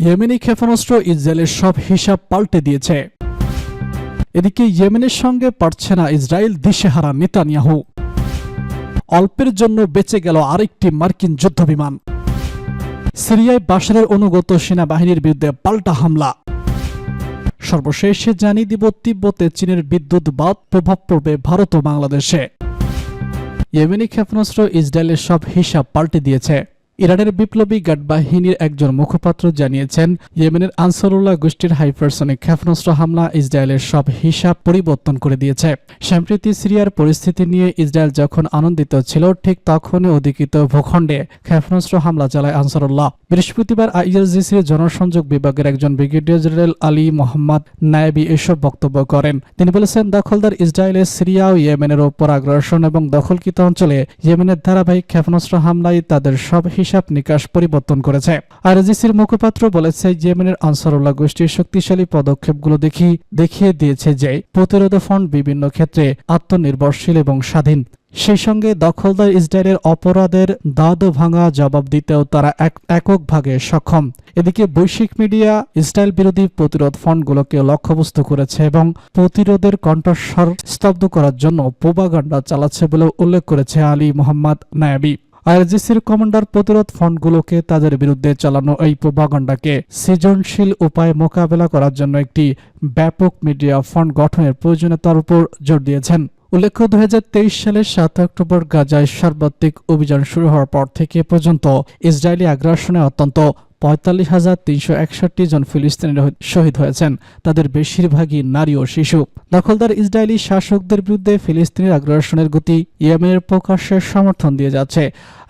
Yemeni ক্ষেপণাস্ত্র ইসরায়েলের সব হিসাব পাল্টে দিয়েছে। এদিকে ইয়েমেনের সঙ্গে পারছে না ইসরায়েল, দিশেহারা নেতানিয়াহু। অল্পের জন্য বেঁচে গেল আরেকটি মার্কিন যুদ্ধবিমান। সিরিয়ায় বাশারের অনুগত সেনাবাহিনীর বিরুদ্ধে পাল্টা হামলা। সর্বশেষে জানিয়ে দিব তিব্বতে চীনের বিদ্যুৎ বাদ প্রভাব পড়বে ভারত ও বাংলাদেশে। ইয়েমেনি ক্ষেপণাস্ত্র ইসরায়েলের সব হিসাব পাল্টে দিয়েছে। ইরানের বিপ্লবী গার্ড বাহিনীর একজন মুখপাত্র জানিয়েছেন, ইয়েমেনের আনসারুল্লাহ গোষ্ঠীর হাইপারসনিক ক্ষেপণাস্ত্র হামলা ইসরায়েলের সব হিসাব পরিবর্তন করে দিয়েছে। সম্প্রতি সিরিয়ার পরিস্থিতি নিয়ে ইসরায়েল যখন আনন্দিত ছিল, ঠিক তখনই অধিকৃত ভূখণ্ডে ক্ষেপণাস্ত্র হামলা চালায় আনসারুল্লাহ। বৃহস্পতিবার আইআরজিসির জনসংযোগ বিভাগের একজন ব্রিগেডিয়ার জেনারেল আলী মোহাম্মদ নায়েবি এসব বক্তব্য করেন। তিনি বলেছেন, দখলদার ইসরায়েলের সিরিয়া ও ইয়েমেনের ওপর আগ্রাসন এবং দখলকৃত অঞ্চলে ইয়েমেনের ধারাবাহিক ক্ষেপণাস্ত্র হামলায় তাদের সব হিসাব নিকাশ পরিবর্তন করেছে। আইআরজিসির মুখপাত্র বলেছে, ইয়েমেনের আনসারুল্লাহ গোষ্ঠীর শক্তিশালী পদক্ষেপগুলো দেখিয়ে দিয়েছে যে প্রতিরোধ ফ্রন্ট বিভিন্ন ক্ষেত্রে আত্মনির্ভরশীল এবং স্বাধীন। সেই সঙ্গে দখলদার ইসরায়েলের অপরাধের দাঁত ভাঙা জবাব দিতেও তারা এককভাবে সক্ষম। এদিকে বৈশ্বিক মিডিয়া ইসরায়েল বিরোধী প্রতিরোধ ফ্রন্টগুলোকে লক্ষ্যবস্তু করেছে এবং প্রতিরোধের কণ্ঠস্বর স্তব্ধ করার জন্য প্রোপাগান্ডা চালাচ্ছে বলে উল্লেখ করেছে আলী মোহাম্মদ নায়েবি। আইআরজিসির কমান্ডার প্রতিরোধ ফ্রন্টগুলোকে তাদের বিরুদ্ধে চালানো এই প্রোপাগান্ডাকে সৃজনশীল উপায়ে মোকাবেলা করার জন্য একটি ব্যাপক মিডিয়া ফ্রন্ট গঠনের প্রয়োজনীয়তার উপর জোর দিয়েছেন। উল্লেখ্য, 2023 সালের 7 অক্টোবর গাজায় সর্বাধিক অভিযান শুরু হওয়ার পর থেকে পর্যন্ত ইসরায়েলি আগ্রাসনে অন্তত 45,361 জন ফিলিস্তিনি শহীদ হয়েছেন। তাদের বেশিরভাগই নারী ও শিশু। দখলদার ইসরায়েলি শাসকদের বিরুদ্ধে ফিলিস্তিনের আগ্রাসনের গতি ইয়েমেনের প্রকাশ্যে সমর্থন দিয়ে যাচ্ছে।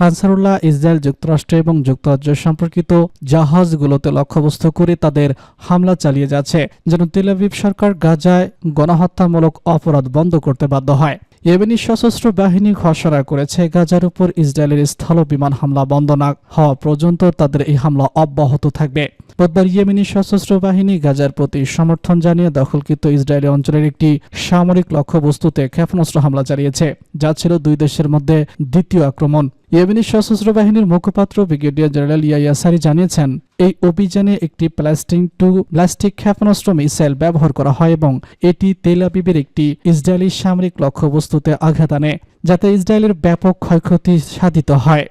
আনসারুল্লাহ ইসরায়েল, যুক্তরাষ্ট্র এবং যুক্তরাজ্য সম্পর্কিত জাহাজগুলোতে লক্ষ্যবস্তু করে তাদের হামলা চালিয়ে যাচ্ছে, যেন তেল আবিব সরকার গাজায় গণহত্যামূলক অপরাধ বন্ধ করতে বাধ্য হয়। ইয়েমেনি সশস্ত্র বাহিনী ঘোষণা করেছে, গাজার উপর ইসরায়েলের স্থল বিমান হামলা বন্ধ না হওয়া পর্যন্ত তাদের এই হামলা অব্যাহত থাকবে। বুধবার ইয়েমেনি সশস্ত্র বাহিনী গাজার প্রতি সমর্থন জানিয়ে দখলকৃত ইসরায়েলি অঞ্চলের একটি সামরিক লক্ষ্যবস্তুতে ক্ষেপণাস্ত্র হামলা চালিয়েছে, যা ছিল দুই দেশের মধ্যে দ্বিতীয় আক্রমণ। ইয়েমেনি সশস্ত্র বাহিনীর মুখপাত্র ব্রিগেডিয়ার জেনারেল ইয়াহিয়া সারি জানিয়েছেন, এই অভিযানে একটি ব্যালিস্টিক ক্ষেপণাস্ত্র মিসাইল ব্যবহার করা হয় এবং এটি তেল আবিবের একটি ইসরায়েলি সামরিক লক্ষ্যবস্তুতে আঘাত আনে, যাতে ইসরায়েলের ব্যাপক ক্ষয়ক্ষতি সাধিত হয়।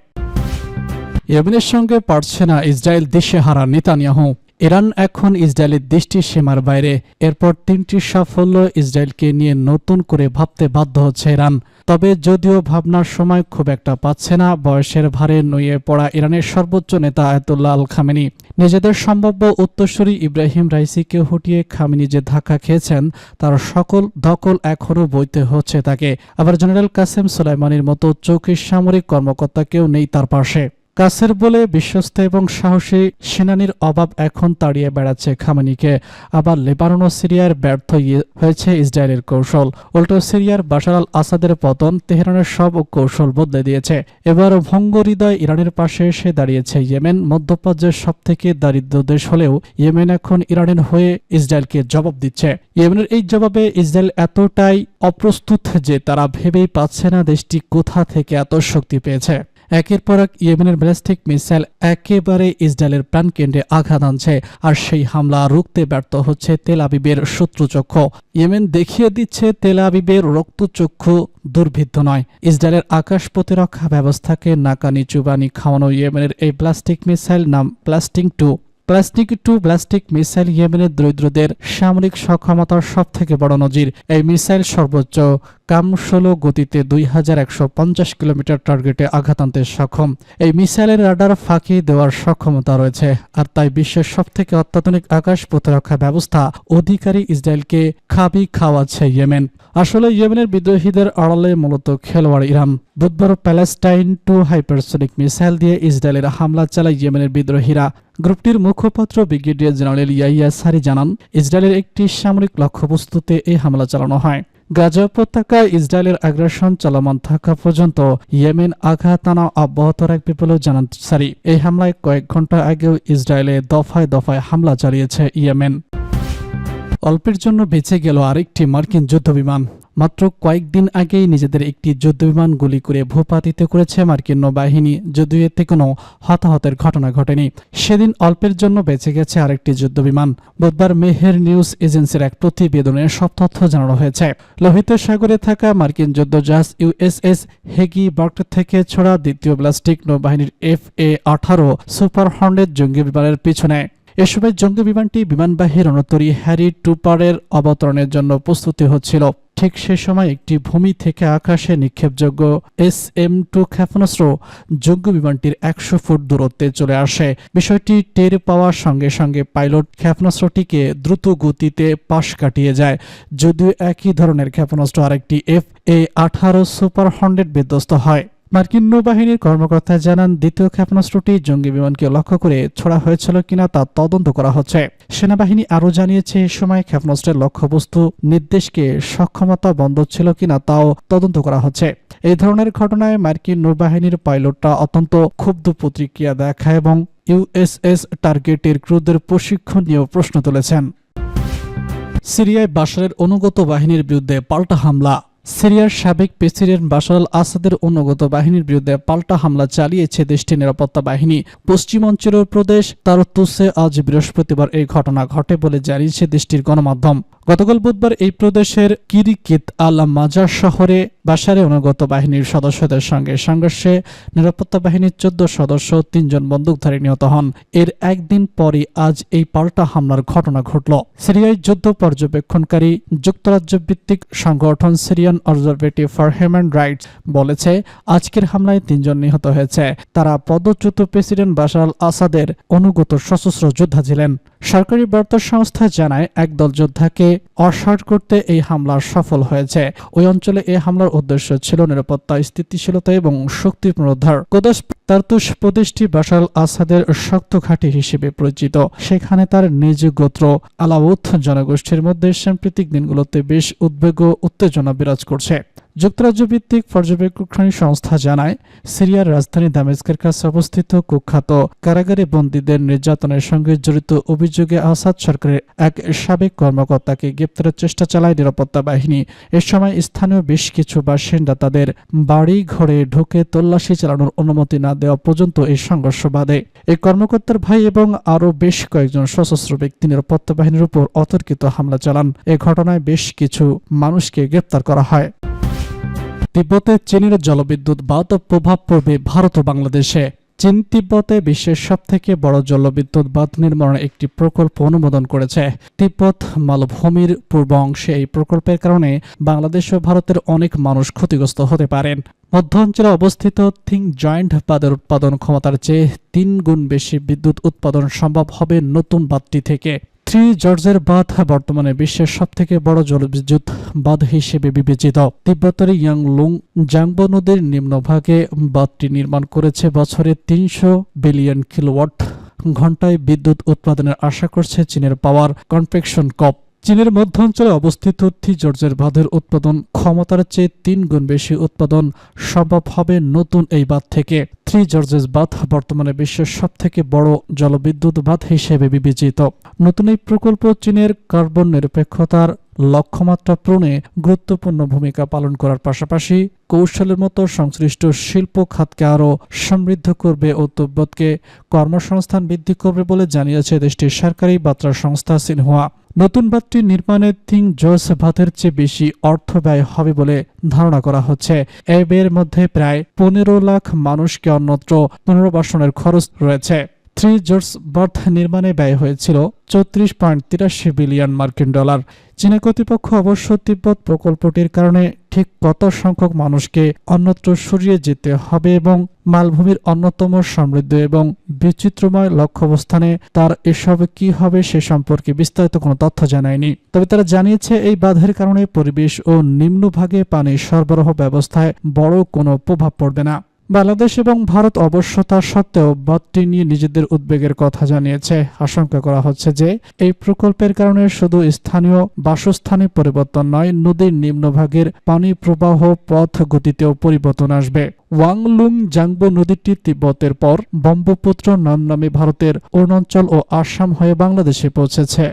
ইয়েমেনের সঙ্গে পারছে না ইসরায়েল, দিশেহারা নেতানিয়াহু। ইরান এখন ইসরায়েলের দৃষ্টি সীমার বাইরে। এরপর 3টি সাফল্য ইসরায়েলকে নিয়ে নতুন করে ভাবতে বাধ্য হচ্ছে ইরান। তবে যদিও ভাবনার সময় খুব একটা পাচ্ছে না, বয়সের ভারে নুয়ে পড়া ইরানের সর্বোচ্চ নেতা আয়াতুল্লাহ আল খামেনি নিজেদের সম্ভাব্য উত্তরসূরি ইব্রাহিম রাইসিকে হটিয়ে খামেনি যে ধাক্কা খেয়েছেন, তার সকল দখল এখনও বইতে হচ্ছে তাকে। আবার জেনারেল কাসেম সোলাইমানির মতো চৌকির সামরিক কর্মকর্তাকেও নেই তার পাশে। কাছের বলে বিশ্বস্ত এবং সাহসী সেনানীর অভাব এখন তাড়িয়ে বেড়াচ্ছে খামেনিকে। আবার লেবানন ও সিরিয়ার ব্যর্থ হয়েছে ইসরায়েলের কৌশল। উল্টো সিরিয়ার বাশার আল আসাদের পতন তেহরানের সব কৌশল বদলে দিয়েছে। এবার ভঙ্গ হৃদয় ইরানের পাশে এসে দাঁড়িয়েছে ইয়েমেন। মধ্যপ্রাচ্যের সবথেকে দারিদ্র দেশ হলেও ইয়েমেন এখন ইরানের হয়ে ইসরায়েলকে জবাব দিচ্ছে। ইয়েমেনের এই জবাবে ইসরায়েল এতটাই অপ্রস্তুত যে তারা ভেবেই পাচ্ছে না দেশটি কোথা থেকে এত শক্তি পেয়েছে। একের পর এক ইয়েমেনের ব্যালিস্টিক মিসাইল একেবারে ইসরায়েলের প্রাণকেন্দ্রে আঘাত আনছে, আর সেই হামলা রুখতে ব্যর্থ হচ্ছে তেল আবিবের শত্রুচক্ষু। ইয়েমেন দেখিয়ে দিচ্ছে তেল আবিবের রক্তচক্ষু দুর্ভিদ্ধ নয়। ইসরায়েলের আকাশ প্রতিরক্ষা ব্যবস্থাকে নাকানি চুবানি খাওয়ানো ইয়েমেনের এই ব্যালিস্টিক মিসাইল নাম ব্যালিস্টিক মিসাইল ইয়েমেনের দরিদ্রদের সামরিক সক্ষমতার সবথেকে বড় নজির। এই মিসাইল সর্বোচ্চ কামশলো গতিতে 2150 কিলোমিটার টার্গেটে আঘাত আনতে সক্ষম। এই মিসাইলের রাডার ফাঁকি দেওয়ার সক্ষমতা রয়েছে, আর তাই বিশ্বের সবথেকে অত্যাধুনিক আকাশ প্রতিরক্ষা ব্যবস্থা অধিকারী ইসরায়েলকে খাওয়াচ্ছে ইয়েমেন। আসলে ইয়েমেনের বিদ্রোহীদের আড়ালে মূলত খেলোয়াড় ইরান। বুধবার প্যালেস্টাইন 2 হাইপারসনিক মিসাইল দিয়ে ইসরায়েলের হামলা চালায় ইয়েমেনের বিদ্রোহীরা। গ্রুপটির মুখপাত্র ব্রিগেডিয়ার জেনারেল ইয়াহিয়া সারি জানান, ইসরায়েলের একটি সামরিক লক্ষ্যবস্তুতে এই হামলা চালানো হয়। গাজা উপত্যকায় ইসরায়েলের আগ্রাসন চলমান থাকা পর্যন্ত ইয়েমেন আঘাত আনা অব্যাহত রাখবে বলেও জানান সারি। এই হামলায় কয়েক ঘন্টা আগেও ইসরায়েলে দফায় দফায় হামলা চালিয়েছে ইয়েমেন। অল্পের জন্য বেঁচে গেল আরেকটি মার্কিন যুদ্ধবিমান। মাত্র কয়েকদিন আগেই নিজেদের একটি যুদ্ধবিমান গুলি করে ভূপাতিত করেছে মার্কিন নৌবাহিনী, যদিও এতে কোনো হতাহতের ঘটনা ঘটেনি। সেদিন অল্পের জন্য বেঁচে গেছে আরেকটি যুদ্ধবিমান। বুধবার মেহের নিউজ এজেন্সির এক প্রতিবেদনে সব তথ্য জানানো হয়েছে। লোহিত সাগরে থাকা মার্কিন যুদ্ধজাহাজ ইউএসএস হেগি বার্গ থেকে ছোড়া দ্বিতীয় ব্যালিস্টিক নৌবাহিনীর FA-18 সুপার হর্নেট জঙ্গি বিমানের পিছনে। এ সময় জঙ্গি বিমানটি বিমানবাহী রণতরী হ্যারি টুপারের অবতরণের জন্য প্রস্তুতি হচ্ছিল। ঠিক সে সময় একটি ভূমি থেকে আকাশে নিক্ষেপযোগ্য SM-2 ক্ষেপণাস্ত্র জঙ্গি বিমানটির 100 ফুট দূরত্বে চলে আসে। বিষয়টি টের পাওয়ার সঙ্গে সঙ্গে পাইলট ক্ষেপণাস্ত্রটিকে দ্রুত গতিতে পাশ কাটিয়ে যায়। যদিও একই ধরনের ক্ষেপণাস্ত্র আরেকটি FA-18 সুপার হর্নেট বিধ্বস্ত হয়। মার্কিন নৌবাহিনীর কর্মকর্তা জানান, দ্বিতীয় ক্ষেপণাস্ত্রটি জঙ্গি বিমানকে লক্ষ্য করে ছোড়া হয়েছিল কিনা তা তদন্ত করা হচ্ছে। সেনাবাহিনী আরও জানিয়েছে, এ সময় ক্ষেপণাস্ত্রের লক্ষ্যবস্তু নির্দেশকে সক্ষমতা বন্ধ ছিল কিনা তাও তদন্ত করা হচ্ছে। এই ধরনের ঘটনায় মার্কিন নৌবাহিনীর পাইলটরা অত্যন্ত ক্ষুব্ধ প্রতিক্রিয়া দেখায় এবং ইউএসএস টার্গেটের ক্রুদের প্রশিক্ষণ নিয়েও প্রশ্ন তুলেছেন। সিরিয়ায় বাশারের অনুগত বাহিনীর বিরুদ্ধে পাল্টা হামলা। সিরিয়ার সাবেক প্রেসিডেন্ট বাশার আল আসাদের অনুগত বাহিনীর বিরুদ্ধে পাল্টা হামলা চালিয়েছে দেশটির নিরাপত্তা বাহিনী। পশ্চিমাঞ্চলীয় প্রদেশ তারতুসে আজ বৃহস্পতিবার এই ঘটনা ঘটে বলে জানিয়েছে দেশটির গণমাধ্যম। গতকাল বুধবার এই প্রদেশের কিরিকিত আল মাজার শহরে বাশারের অনুগত বাহিনীর সদস্যদের সঙ্গে সংঘর্ষে নিরাপত্তা বাহিনীর 14 সদস্য 3 জন বন্দুকধারী নিহত হন। এর একদিন পরই আজ এই পাল্টা হামলার ঘটনা ঘটল। সিরিয়ায় যুদ্ধ পর্যবেক্ষণকারী যুক্তরাজ্য ভিত্তিক সংগঠন Syrian observatory for human rights বলেছে, আজকের হামলায় 3 জন নিহত হয়েছে। তারা পদচ্যুত প্রেসিডেন্ট বাশার আল আসাদের অনুগত সশস্ত্র যোদ্ধা ছিলেন। সরকারি বার্তা সংস্থা জানায়, একদল যোদ্ধাকে অসাড় করতে এই হামলা সফল হয়েছে। ওই অঞ্চলে এই হামলার উদ্দেশ্য ছিল নিরাপত্তা, স্থিতিশীলতা এবং শক্তি পুনরুদ্ধার। কোদাস তারতুস প্রদেশটি বাশার আল আসাদের শক্ত ঘাঁটি হিসেবে পরিচিত। সেখানে তার নিজ গোত্র আলাউত জনগোষ্ঠীর মধ্যে সাম্প্রতিক দিনগুলোতে বেশ উদ্বেগ ও উত্তেজনা বিরাজ করছে। যুক্তরাজ্য ভিত্তিক পর্যবেক্ষণী সংস্থা জানায়, সিরিয়ার রাজধানী দামেস্কের কাছে অবস্থিত কুখ্যাত কারাগারে বন্দীদের নির্যাতনের সঙ্গে জড়িত অভিযোগে আসাদ সরকারের এক সাবেক কর্মকর্তাকে গ্রেপ্তারের চেষ্টা চালায় নিরাপত্তা বাহিনী। এ সময় স্থানীয় বেশ কিছু বাসিন্দা তাদের বাড়ি ঘরে ঢুকে তল্লাশি চালানোর অনুমতি না দেওয়া পর্যন্ত এই সংঘর্ষ বাধে। এই কর্মকর্তার ভাই এবং আরও বেশ কয়েকজন সশস্ত্র ব্যক্তি নিরাপত্তা বাহিনীর উপর অতর্কিত হামলা চালান। এ ঘটনায় বেশ কিছু মানুষকে গ্রেপ্তার করা হয়। তিব্বতে চীনের জলবিদ্যুৎ বাঁধ প্রভাব পড়বে ভারত ও বাংলাদেশে। চীন তিব্বতে বিশ্বের সবথেকে বড় জলবিদ্যুৎ বাঁধ নির্মাণের একটি প্রকল্প অনুমোদন করেছে। তিব্বত মালভূমির পূর্ব অংশে এই প্রকল্পের কারণে বাংলাদেশ ও ভারতের অনেক মানুষ ক্ষতিগ্রস্ত হতে পারেন। মধ্য অঞ্চলে অবস্থিত থিং জয়েন্ট বাঁধের উৎপাদন ক্ষমতার চেয়ে 3 গুণ বেশি বিদ্যুৎ উৎপাদন সম্ভব হবে নতুন বাঁধটি থেকে। থ্রি জর্জের বাঁধ বর্তমানে বিশ্বের সবথেকে বড় জলবিদ্যুৎ বাঁধ হিসেবে বিবেচিত। তিব্বতের ইয়াংলুং জাংবো নদীর নিম্নভাগে বাঁধটি নির্মাণ করেছে বছরে 300 বিলিয়ন কিলোওয়াট ঘন্টায় বিদ্যুৎ উৎপাদনের আশা করছে চীনের পাওয়ার কনফেকশন কপ। চীনের মধ্য অঞ্চলে অবস্থিত থ্রি জর্জের বাঁধের উৎপাদন ক্ষমতার চেয়ে 3 গুণ বেশি উৎপাদন সম্ভব হবে নতুন এই বাঁধ থেকে। থ্রি জর্জেস বাঁধ বর্তমানে বিশ্বের সবথেকে বড় জলবিদ্যুৎ বাঁধ হিসেবে বিবেচিত। নতুন এই প্রকল্প চীনের কার্বন নিরপেক্ষতার লক্ষ্যমাত্রা পূরণে গুরুত্বপূর্ণ ভূমিকা পালন করার পাশাপাশি কৌশলের মতো সংশ্লিষ্ট শিল্প খাতকে আরও সমৃদ্ধ করবে ও তিব্বতকে কর্মসংস্থান বৃদ্ধি করবে বলে জানিয়েছে দেশটির সরকারি বার্তা সংস্থা সিনহুয়া। নতুন বাঁধটি নির্মাণে থিং জর্জ বাঁধের চেয়ে বেশি অর্থ ব্যয় হবে বলে ধারণা করা হচ্ছে। এই ব্যয়ের মধ্যে প্রায় 15 লাখ মানুষকে অন্যত্র পুনর্বাসনের খরচ রয়েছে। থ্রি জর্জ বাঁধ নির্মাণে ব্যয় হয়েছিল 34.83 বিলিয়ন মার্কিন ডলার। চীনা কর্তৃপক্ষ অবশ্য তিব্বত প্রকল্পটির কারণে ঠিক কত সংখ্যক মানুষকে অন্যত্র সরিয়ে যেতে হবে এবং মালভূমির অন্যতম সমৃদ্ধ এবং বিচিত্রময় লক্ষ্যবস্থানে তার এসব কি হবে সে সম্পর্কে বিস্তারিত কোনো তথ্য জানায়নি। তবে তারা জানিয়েছে এই বাঁধের কারণে পরিবেশ ও নিম্নভাগে পানি সরবরাহ ব্যবস্থায় বড় কোনো প্রভাব পড়বে না। বাংলাদেশ এবং ভারত অবশ্য তা সত্ত্বেও বাঁধটি নিয়ে নিজেদের উদ্বেগের কথা জানিয়েছে। আশঙ্কা করা হচ্ছে যে এই প্রকল্পের কারণে শুধু স্থানীয় বাসস্থানে পরিবর্তন নয়, নদীর নিম্নভাগের পানি প্রবাহ পথ গতিতেও পরিবর্তন আসবে। ওয়াংলুং জাংবো নদীটি তিব্বতের পর ব্রহ্মপুত্র নামে ভারতের অরুণাচল ও আসাম হয়ে বাংলাদেশে পৌঁছেছে।